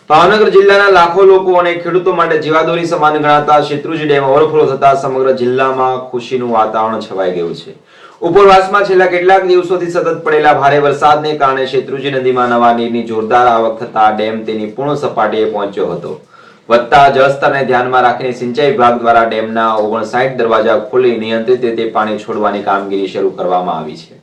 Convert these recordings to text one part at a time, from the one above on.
ભાવનગર જિલ્લાના લાખો લોકો અને ખેડૂતો માટે જીવાદોરી સમાન ગણાતા શેત્રુંજી ડેમ ઓવરફ્લો થતા સમગ્ર જિલ્લામાં ખુશીનું વાતાવરણ છવાઈ ગયું છે। ઉપરવાસમાં છેલ્લા કેટલાક દિવસોથી સતત પડેલા ભારે વરસાદને કારણે શેત્રુંજી નદીમાં નવા નીરની જોરદાર આવક થતા ડેમ તેની પૂર્ણ સપાટીએ પહોંચ્યો હતો। વધતા જળસ્તરને ધ્યાનમાં રાખીને સિંચાઈ વિભાગ દ્વારા ડેમના 59 દરવાજા ખોલી નિયંત્રિત રીતે પાણી છોડવાની કામગીરી શરૂ કરવામાં આવી છે।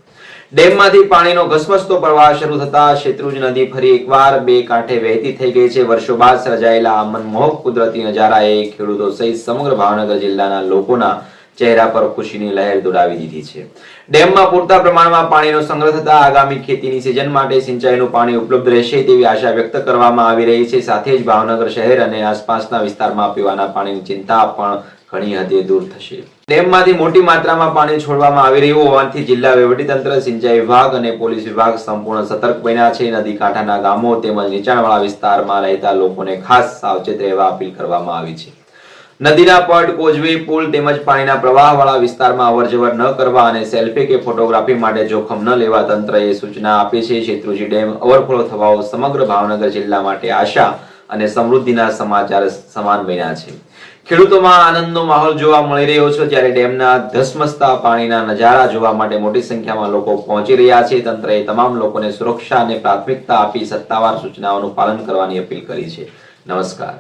ડેમમાંથી પાણીનો ઘસમસતો પ્રવાહ શરૂ થતા શેત્રુંજી નદી ફરી એકવાર બે કાંઠે વહેતી થઈ ગઈ છે। વર્ષો બાદ સર્જાયેલા આ મનમોહક કુદરતી નજારાએ ખેડૂતો સહિત સમગ્ર ભાવનગર જિલ્લાના લોકોના ચહેરા પર ખુશીની લહેર દોડાવી દીધી છે। ડેમમાં પૂરતા પ્રમાણમાં પાણીનો સંગ્રહ થતા આગામી ખેતીની સિઝન માટે સિંચાઈનું પાણી ઉપલબ્ધ રહેશે તેવી આશા વ્યક્ત કરવામાં આવી રહી છે। સાથે જ ભાવનગર શહેર અને આસપાસના વિસ્તારમાં પીવાના પાણીની ચિંતા પણ ઘણી હદે દૂર થશે। ડેમમાંથી મોટી માત્રામાં પાણી છોડવામાં આવી રહ્યું હોવાથી જિલ્લા વહીવટીતંત્ર, સિંચાઈ વિભાગ અને પોલીસ વિભાગ સંપૂર્ણ સતર્ક બન્યા છે। નદી કાંઠાના ગામો તેમજ નીચાણવાળા વિસ્તારમાં રહેતા લોકોને ખાસ સાવચેત રહેવા અપીલ કરવામાં આવી છે। નદીના પટ, કોઝવે, પુલ તેમજ પાણીના પ્રવાહવાળા વિસ્તારમાં અવરજવર ન કરવા અને સેલ્ફી કે ફોટોગ્રાફી માટે જોખમ ન લેવા તંત્રએ સૂચના આપી છે। શેત્રુંજી ડેમ ઓવરફ્લો થવાઓ સમગ્ર ભાવનગર જિલ્લા માટે આશા અને સમૃદ્ધિના સમાચાર સમાન બન્યા છે। ખેડૂતોમાં આનંદનો માહોલ જોવા મળી રહ્યો છે, જ્યારે ડેમના ધસમસતા પાણીના નજારા જોવા માટે મોટી સંખ્યામાં લોકો પહોંચી રહ્યા છે। તંત્રએ તમામ લોકોને સુરક્ષા અને પ્રાથમિકતા આપી સત્તાવાર સૂચનાઓનું પાલન કરવાની અપીલ કરી છે। નમસ્કાર।